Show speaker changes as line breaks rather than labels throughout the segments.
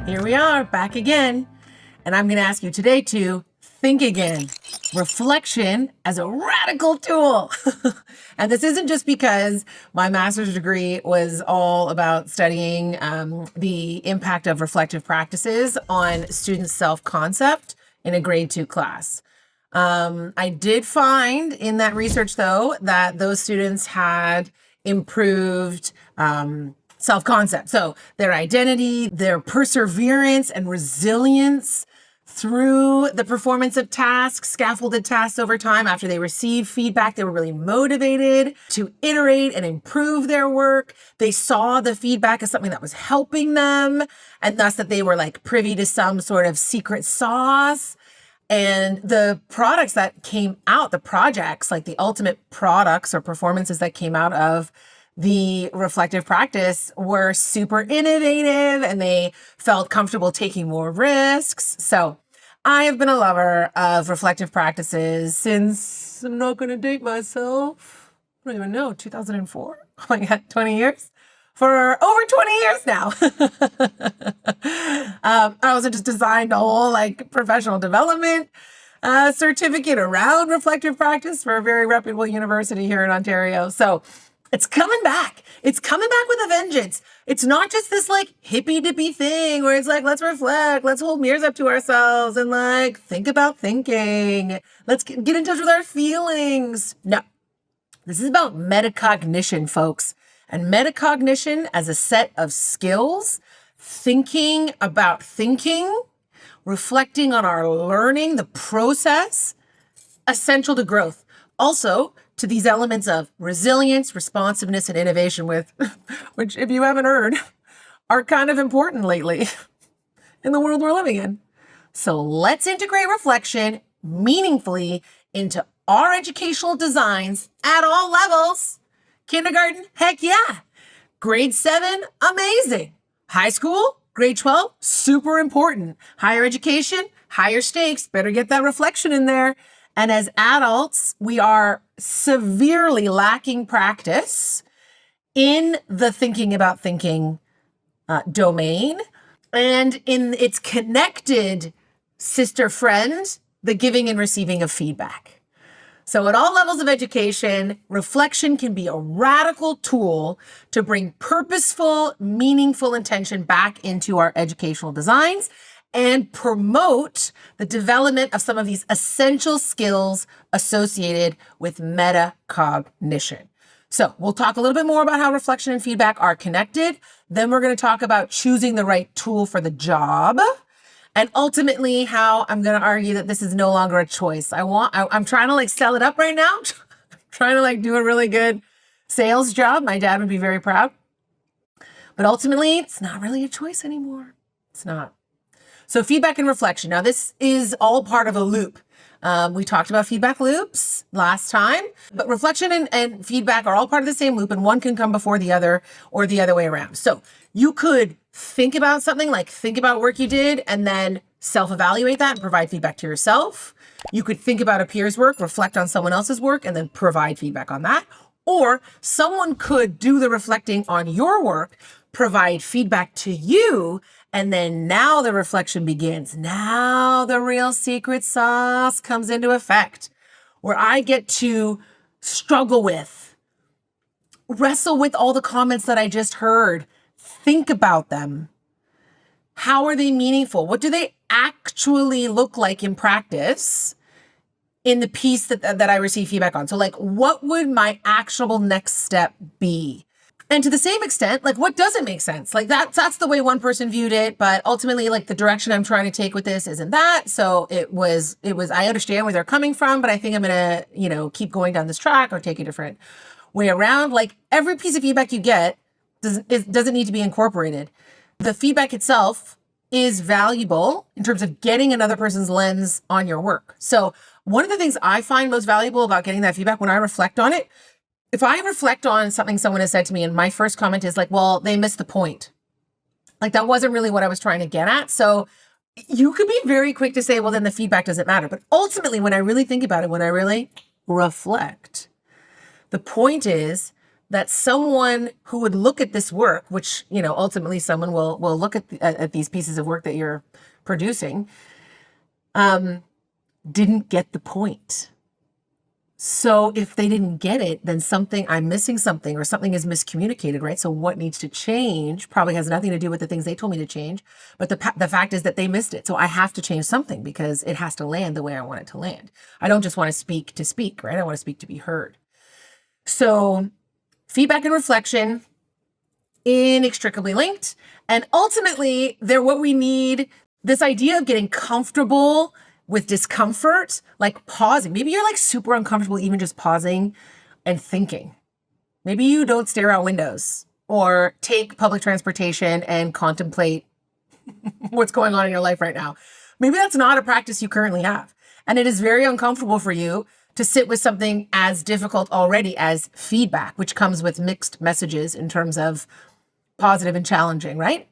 Here we are, back again. And I'm going to ask you today to think again. Reflection as a radical tool. And this isn't just because my master's degree was all about studying the impact of reflective practices on students' self-concept in a grade 2 class. I did find in that research, though, that those students had improved self-concept. So their identity, their perseverance and resilience through the performance of tasks, scaffolded tasks over time. After they received feedback, they were really motivated to iterate and improve their work. They saw the feedback as something that was helping them, and thus that they were like privy to some sort of secret sauce. And the products that came out, the projects, like the ultimate products or performances that came out of the reflective practice were super innovative, and they felt comfortable taking more risks. So I have been a lover of reflective practices since, I'm not going to date myself, I don't even know, 2004. Oh my God, 20 years? For over 20 years now. I also just designed a whole professional development certificate around reflective practice for a very reputable university here in Ontario. So it's coming back. It's coming back with a vengeance. It's not just this hippy dippy thing where it's let's reflect, let's hold mirrors up to ourselves and think about thinking. Let's get in touch with our feelings. No, this is about metacognition, folks. And metacognition as a set of skills, thinking about thinking, reflecting on our learning, the process, essential to growth. Also, to these elements of resilience, responsiveness, and innovation, which, if you haven't heard, are kind of important lately in the world we're living in. So let's integrate reflection meaningfully into our educational designs at all levels. Kindergarten, heck yeah. Grade 7, amazing. High school, grade 12, super important. Higher education, higher stakes, better get that reflection in there. And as adults, we are severely lacking practice in the thinking about thinking domain and in its connected sister friend, the giving and receiving of feedback. So at all levels of education, reflection can be a radical tool to bring purposeful, meaningful intention back into our educational designs and promote the development of some of these essential skills associated with metacognition. So we'll talk a little bit more about how reflection and feedback are connected. Then we're going to talk about choosing the right tool for the job. And ultimately, how I'm going to argue that this is no longer a choice. I'm trying to sell it up right now. I'm trying to do a really good sales job. My dad would be very proud. But ultimately, it's not really a choice anymore. It's not. So feedback and reflection. Now, this is all part of a loop. We talked about feedback loops last time, but reflection and feedback are all part of the same loop, and one can come before the other or the other way around. So you could think about something, think about work you did, and then self-evaluate that and provide feedback to yourself. You could think about a peer's work, reflect on someone else's work, and then provide feedback on that. Or someone could do the reflecting on your work, provide feedback to you, and then now the reflection begins. Now the real secret sauce comes into effect, where I get to struggle with, wrestle with all the comments that I just heard, think about them. How are they meaningful? What do they actually look like in practice in the piece that I receive feedback on? So what would my actionable next step be? And to the same extent, what doesn't make sense? That's the way one person viewed it, but ultimately, the direction I'm trying to take with this isn't that. So it was, I understand where they're coming from, but I think I'm going to, keep going down this track or take a different way around. Every piece of feedback you get doesn't need to be incorporated. The feedback itself is valuable in terms of getting another person's lens on your work. So one of the things I find most valuable about getting that feedback when I reflect on it, if I reflect on something someone has said to me and my first comment is well, they missed the point. That wasn't really what I was trying to get at. So you could be very quick to say, well, then the feedback doesn't matter. But ultimately, when I really think about it, when I really reflect, the point is that someone who would look at this work, which, ultimately someone will look at these pieces of work that you're producing, didn't get the point. So if they didn't get it, then I'm missing something, or something is miscommunicated, right? So what needs to change probably has nothing to do with the things they told me to change, but the fact is that they missed it. So I have to change something because it has to land the way I want it to land. I don't just want to speak, right? I want to speak to be heard. So feedback and reflection, inextricably linked. And ultimately, they're what we need. This idea of getting comfortable with discomfort, like pausing. Maybe you're like super uncomfortable even just pausing and thinking. Maybe you don't stare out windows or take public transportation and contemplate what's going on in your life right now. Maybe that's not a practice you currently have. And it is very uncomfortable for you to sit with something as difficult already as feedback, which comes with mixed messages in terms of positive and challenging, right?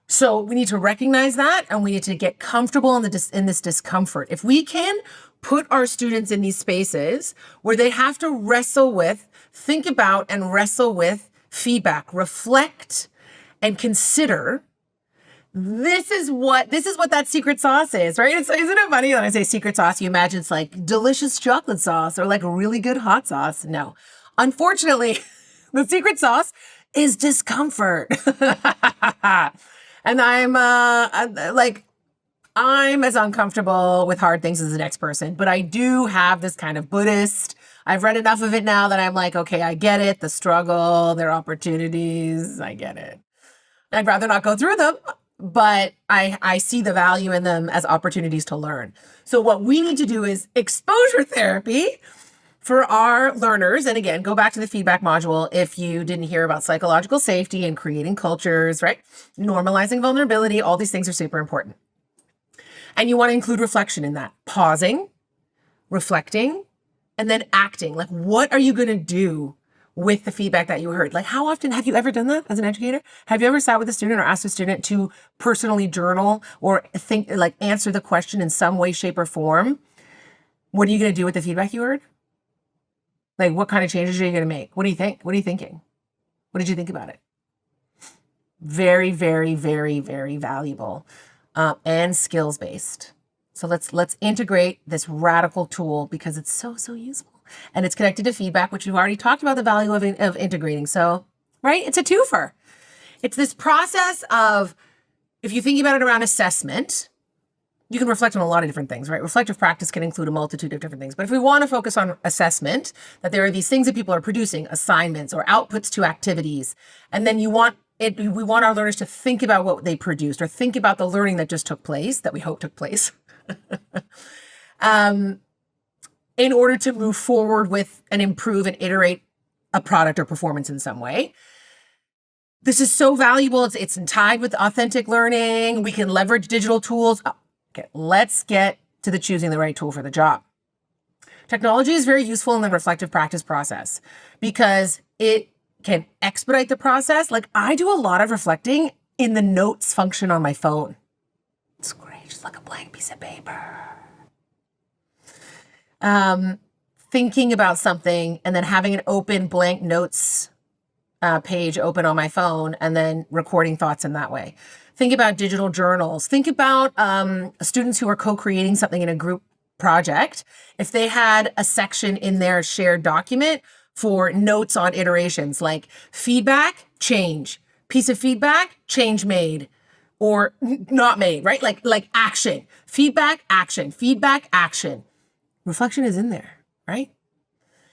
So we need to recognize that, and we need to get comfortable in this discomfort. If we can put our students in these spaces where they have to think about and wrestle with feedback, reflect and consider, this is what that secret sauce is, right? Isn't it funny when I say secret sauce, you imagine it's like delicious chocolate sauce or like really good hot sauce? No. Unfortunately, the secret sauce is discomfort. And I'm as uncomfortable with hard things as the next person, but I do have this kind of Buddhist. I've read enough of it now that I'm like, okay, I get it. The struggle, their opportunities, I get it. I'd rather not go through them, but I see the value in them as opportunities to learn. So what we need to do is exposure therapy for our learners. And again, go back to the feedback module if you didn't hear about psychological safety and creating cultures, right? Normalizing vulnerability, all these things are super important. And you want to include reflection in that. Pausing, reflecting, and then acting. Like, what are you going to do with the feedback that you heard? Like, how often have you ever done that as an educator? Have you ever sat with a student or asked a student to personally journal or answer the question in some way, shape, or form? What are you going to do with the feedback you heard? Like, what kind of changes are you going to make? What do you think? What are you thinking? What did you think about it? Very, very, very, very valuable and skills-based. So let's integrate this radical tool because it's so, so useful. And it's connected to feedback, which we've already talked about the value of integrating. So, right? It's a twofer. It's this process of, if you think about it around assessment, you can reflect on a lot of different things, right? Reflective practice can include a multitude of different things. But if we want to focus on assessment, that there are these things that people are producing, assignments or outputs to activities, and then we want our learners to think about what they produced or think about the learning that just took place, that we hope took place, in order to move forward with and improve and iterate a product or performance in some way. This is so valuable. It's tied with authentic learning. We can leverage digital tools. Okay, let's get to the choosing the right tool for the job. Technology is very useful in the reflective practice process because it can expedite the process. Like, I do a lot of reflecting in the notes function on my phone. It's great, just like a blank piece of paper. Thinking about something and then having an open blank notes page open on my phone and then recording thoughts in that way. Think about digital journals. Think about students who are co-creating something in a group project. If they had a section in their shared document for notes on iterations, like feedback, change, piece of feedback, change made or not made, right? Like action, feedback, action, feedback, action. Reflection is in there, right?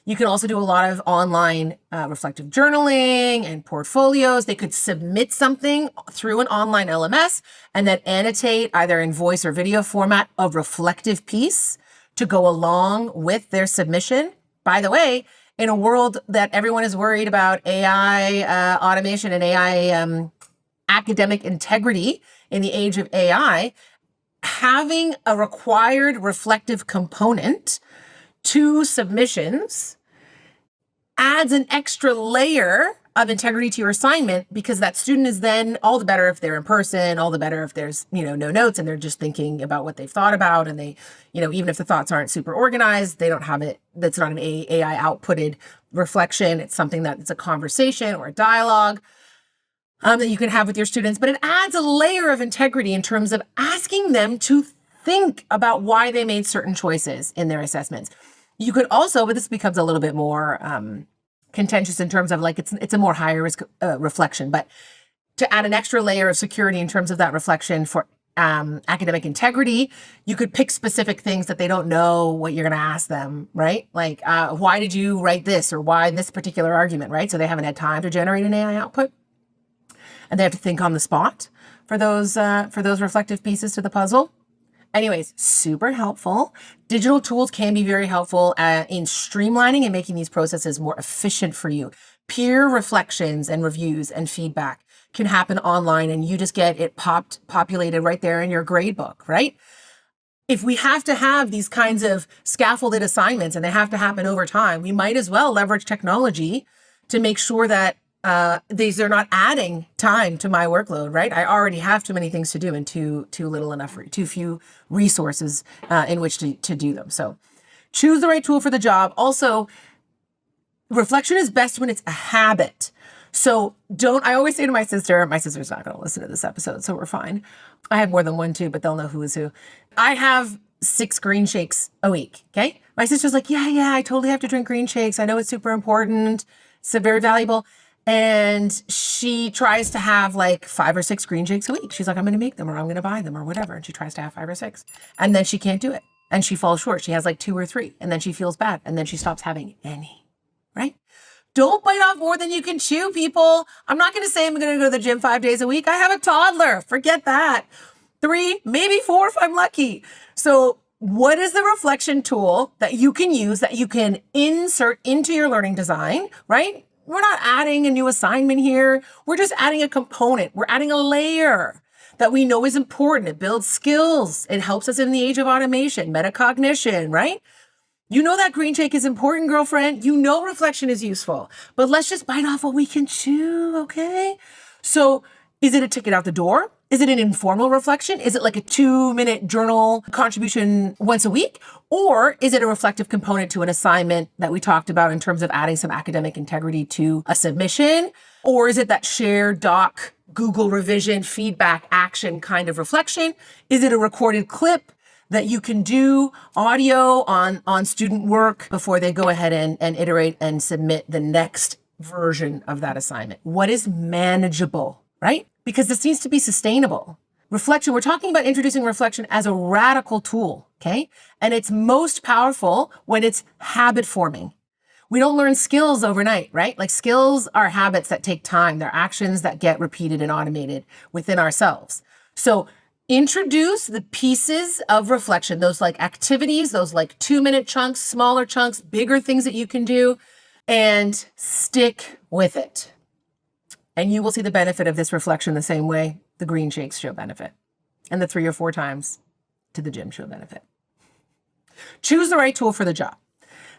You can also do a lot of online reflective journaling and portfolios. They could submit something through an online LMS and then annotate either in voice or video format a reflective piece to go along with their submission. By the way, in a world that everyone is worried about AI automation and AI academic integrity in the age of AI, having a required reflective component to submissions adds an extra layer of integrity to your assignment, because that student is then all the better if they're in person, all the better if there's, no notes and they're just thinking about what they've thought about. And they, even if the thoughts aren't super organized, they don't have it. That's not an AI outputted reflection. It's something that it's a conversation or a dialogue that you can have with your students, but it adds a layer of integrity in terms of asking them to think about why they made certain choices in their assessments. You could also, but this becomes a little bit more contentious in terms of like it's a more higher risk reflection, but to add an extra layer of security in terms of that reflection for academic integrity, you could pick specific things that they don't know what you're going to ask them, right? Like, why did you write this, or why this particular argument, right? So they haven't had time to generate an AI output, and they have to think on the spot for those reflective pieces to the puzzle. Anyways, super helpful. Digital tools can be very helpful in streamlining and making these processes more efficient for you. Peer reflections and reviews and feedback can happen online, and you just get it populated right there in your grade book, right? If we have to have these kinds of scaffolded assignments and they have to happen over time, we might as well leverage technology to make sure that these are not adding time to my workload, right? I already have too many things to do and too few resources in which to do them. So choose the right tool for the job. Also, reflection is best when it's a habit. So I always say to my sister's not going to listen to this episode, so we're fine. I have more than one too, but they'll know who is who. I have 6 green shakes a week, okay? My sister's like, yeah, I totally have to drink green shakes. I know it's super important. It's very valuable. And she tries to have like 5 or 6 green shakes a week. She's like, I'm going to make them, or I'm going to buy them, or whatever. And she tries to have 5 or 6. And then she can't do it. And she falls short. She has like 2 or 3. And then she feels bad. And then she stops having any, right? Don't bite off more than you can chew, people. I'm not going to say I'm going to go to the gym 5 days a week. I have a toddler. Forget that. 3, maybe 4 if I'm lucky. So what is the reflection tool that you can use, that you can insert into your learning design, right? We're not adding a new assignment here. We're just adding a component. We're adding a layer that we know is important. It builds skills. It helps us in the age of automation, metacognition, right? You know that green shake is important, girlfriend. You know reflection is useful, but let's just bite off what we can chew, okay? So is it a ticket out the door? Is it an informal reflection? Is it like a 2-minute journal contribution once a week? Or is it a reflective component to an assignment that we talked about in terms of adding some academic integrity to a submission? Or is it that shared doc, Google revision, feedback, action kind of reflection? Is it a recorded clip that you can do audio on student work before they go ahead and iterate and submit the next version of that assignment? What is manageable, right? Because this needs to be sustainable. Reflection, we're talking about introducing reflection as a radical tool, okay? And it's most powerful when it's habit forming. We don't learn skills overnight, right? Like skills are habits that take time. They're actions that get repeated and automated within ourselves. So introduce the pieces of reflection, those like activities, those like 2-minute chunks, smaller chunks, bigger things that you can do, and stick with it. And you will see the benefit of this reflection the same way the green shakes show benefit, and the 3 or 4 times to the gym show benefit. Choose the right tool for the job.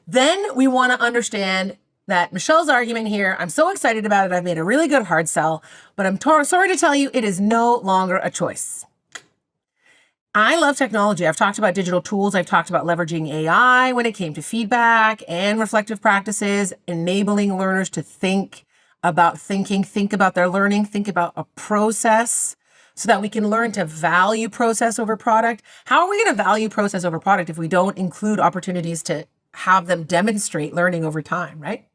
Then we want to understand that Michelle's argument here, I'm so excited about it. I've made a really good hard sell, but I'm sorry to tell you, it is no longer a choice. I love technology. I've talked about digital tools. I've talked about leveraging AI when it came to feedback and reflective practices, enabling learners to think about their learning, think about a process so that we can learn to value process over product. How are we going to value process over product if we don't include opportunities to have them demonstrate learning over time, right?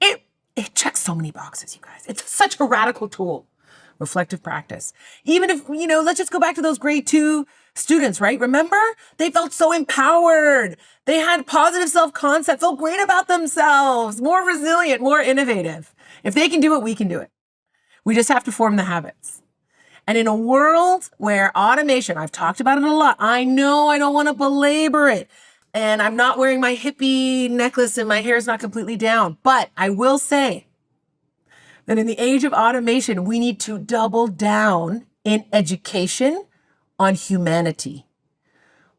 It checks so many boxes, you guys. It's such a radical tool. Reflective practice. Even if, let's just go back to those grade 2 students, right? Remember? They felt so empowered. They had positive self-concept, felt great about themselves, more resilient, more innovative. If they can do it, we can do it. We just have to form the habits. And in a world where automation, I've talked about it a lot. I know I don't want to belabor it. And I'm not wearing my hippie necklace and my hair is not completely down. But I will say that in the age of automation, we need to double down in education on humanity,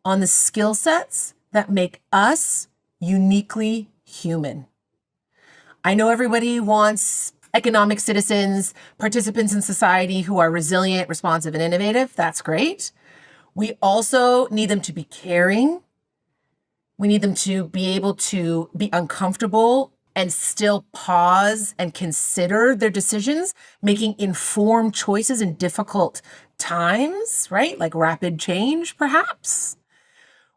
on the skill sets that make us uniquely human. I know everybody wants economic citizens, participants in society who are resilient, responsive, and innovative. That's great. We also need them to be caring. We need them to be able to be uncomfortable and still pause and consider their decisions, making informed choices in difficult times, right? Like rapid change, perhaps.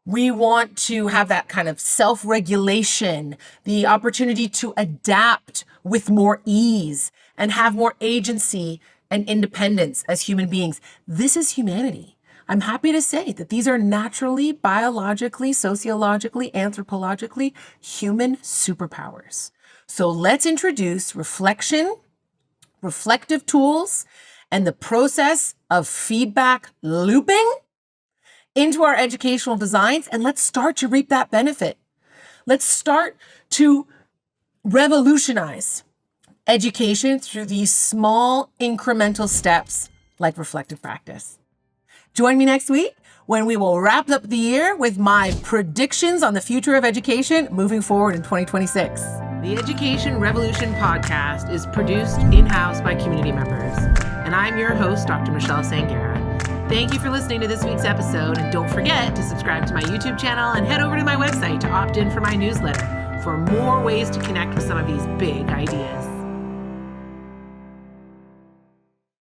We want to have that kind of self-regulation, the opportunity to adapt with more ease and have more agency and independence as human beings. This is humanity. I'm happy to say that these are naturally, biologically, sociologically, anthropologically human superpowers. So let's introduce reflection, reflective tools, and the process of feedback looping into our educational designs, and let's start to reap that benefit. Let's start to revolutionize education through these small incremental steps like reflective practice. Join me next week when we will wrap up the year with my predictions on the future of education moving forward in 2026. The Education Revolution podcast is produced in-house by community members, and I'm your host, Dr. Michelle Sangera. Thank you for listening to this week's episode, and don't forget to subscribe to my YouTube channel and head over to my website to opt in for my newsletter for more ways to connect with some of these big ideas.